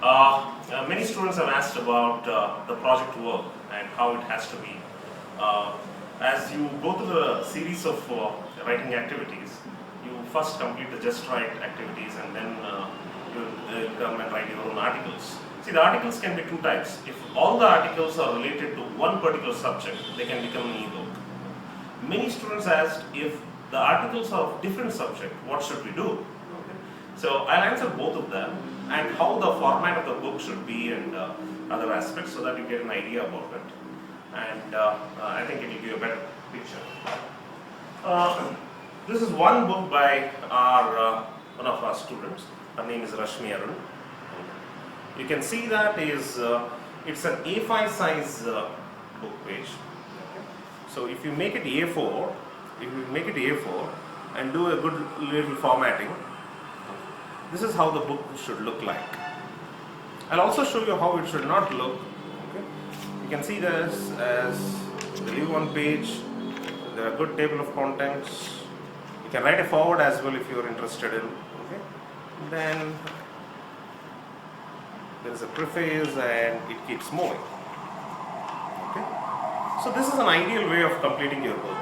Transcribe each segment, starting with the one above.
Many students have asked about the project work and how it has to be. As you go through the series of writing activities, you first complete the just write activities and then you come and write your own articles. See, the articles can be two types. If all the articles are related to one particular subject, they can become an e-book. Many students asked if the articles are of different subject, what should we do? Okay. So I'll answer both of them and how the format of the book should be and other aspects so that you get an idea about it. And I think it will give you a better picture. This is one book by one of our students. Her name is Rashmi Arun. You can see that it's an A5 size book page. So if you make it A4, and do a good little formatting, this is how the book should look like. I'll also show you how it should not look. Okay. You can see this as the leave one page. There are good table of contents. You can write a forward as well if you are interested in. Okay. Then there is a preface and it keeps moving. Okay. So this is an ideal way of completing your book.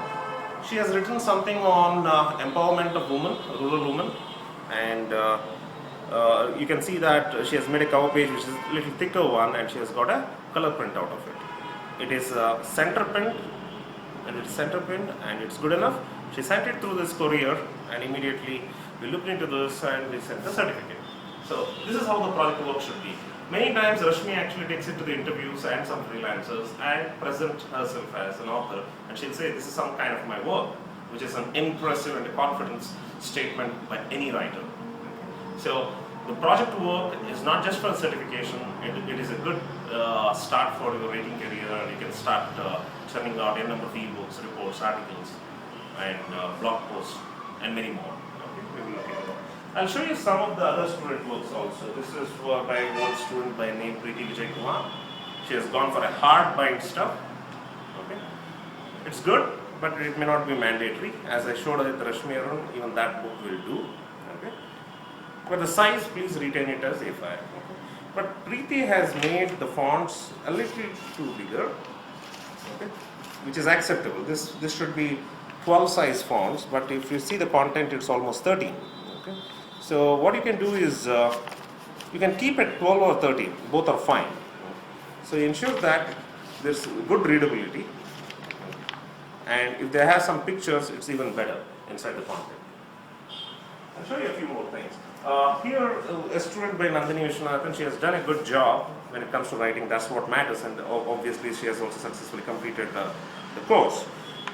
She has written something on empowerment of women, rural women, and you can see that she has made a cover page which is a little thicker one, and she has got a color print out of it. It is center print, and it's good enough. She sent it through this courier, and immediately we looked into this and we sent the certificate. So this is how the project work should be. Many times Rashmi actually takes it to the interviews and some freelancers and present herself as an author, and she'll say this is some kind of my work, which is an impressive and a confidence statement by any writer. So the project work is not just for certification, it is a good start for your writing career, and you can start churning out a number of e-books, reports, articles, and blog posts, and many more. Okay, we will look into that. I'll show you some of the other student works also. This is by one student by name Preeti Vijay Kumar. She has gone for a hard bind stuff. Okay, it's good, but it may not be mandatory. As I showed with Rashmi Arun, even that book will do. Okay, but the size, please retain it as A5. Okay. But Preeti has made the fonts a little too bigger, okay, which is acceptable. This should be 12 size fonts, but if you see the content, it's almost 13. Okay. So what you can do is you can keep it 12 or 13, both are fine. So you ensure that there's good readability, and if they have some pictures, it's even better inside the content. I'll show you a few more things. Here, a student by Nandini Vishwanathan, she has done a good job when it comes to writing. That's what matters, and obviously she has also successfully completed the course.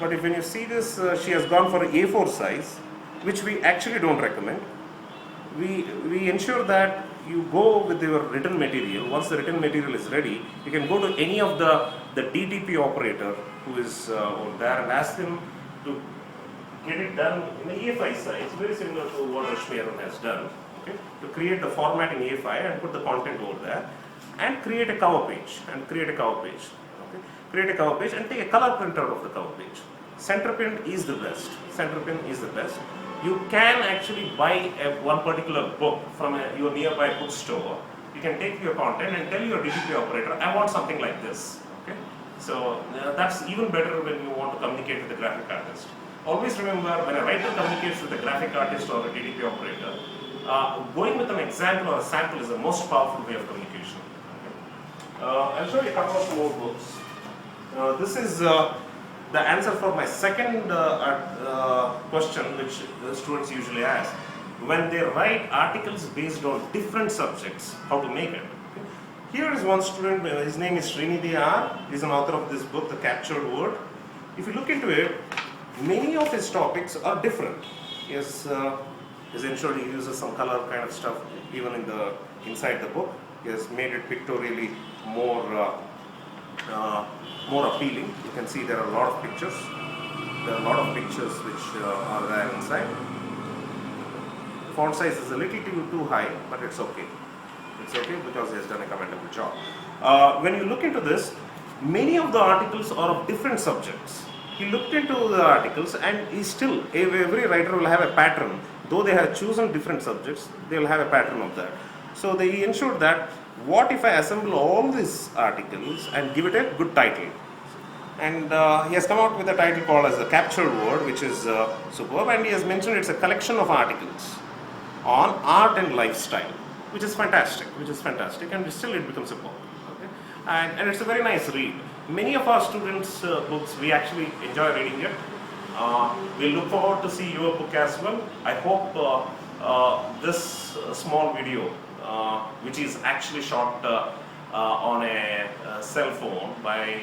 But when you see this, she has gone for A4 size, which we actually don't recommend. We ensure that you go with your written material. Once the written material is ready, you can go to any of the DTP operator who is over there and ask him to get it done in the A5 size, very similar to what Rashmi Arun has done. Okay, to create the format in A5 and put the content over there, and create a cover page and create a cover page. Okay, create a cover page and take a color print out of the cover page. Center print is the best. Center print is the best. You can actually buy one particular book from your nearby bookstore. You can take your content and tell your DTP operator, I want something like this. Okay, so that's even better when you want to communicate with the graphic artist. Always remember, when a writer communicates with a graphic artist or a DTP operator, going with an example or a sample is the most powerful way of communication. Okay. I'll show you a couple of more books. This is the answer for my second question, which the students usually ask. When they write articles based on different subjects, how to make it. Okay. Here is one student, his name is Srinidhi R. He's an author of this book, The Captured Word. If you look into it, many of his topics are different. He's ensured he uses some color kind of stuff even inside the book. He has made it pictorially more appealing. You can see there are a lot of pictures. There are a lot of pictures which are there inside. The font size is a little too high, but it's okay. It's okay because he has done a commendable job. When you look into this, many of the articles are of different subjects. He looked into the articles, and every writer will have a pattern. Though they have chosen different subjects, they will have a pattern of that. So he ensured that what if I assemble all these articles and give it a good title? And he has come out with a title called as the Captured Word, which is superb, and he has mentioned it's a collection of articles on art and lifestyle, which is fantastic, and still it becomes a book. Okay? And it's a very nice read. Many of our students' books, we actually enjoy reading it. We look forward to see your book as well. I hope this small video, which is actually shot on a cell phone by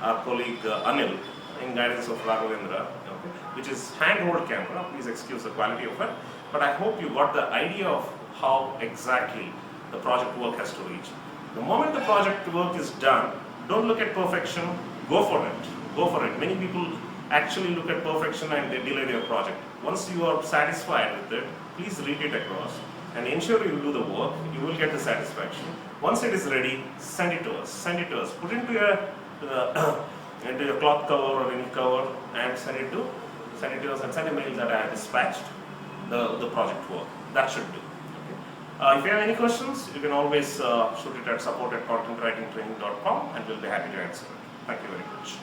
our colleague Anil in guidance of Raghavendra, okay, which is handheld camera. Please excuse the quality of it, but I hope you got the idea of how exactly the project work has to reach. The moment the project work is done, don't look at perfection, go for it. Go for it. Many people actually look at perfection and they delay their project. Once you are satisfied with it, please read it across and ensure you do the work. You will get the satisfaction. Once it is ready, send it to us. Send it to us. Put it into your into your cloth cover or any cover and send it to us and send a mail that I have dispatched the project work. That should do. Okay. If you have any questions, you can always shoot it at support@contentwritingtraining.com and we'll be happy to answer it. Thank you very much.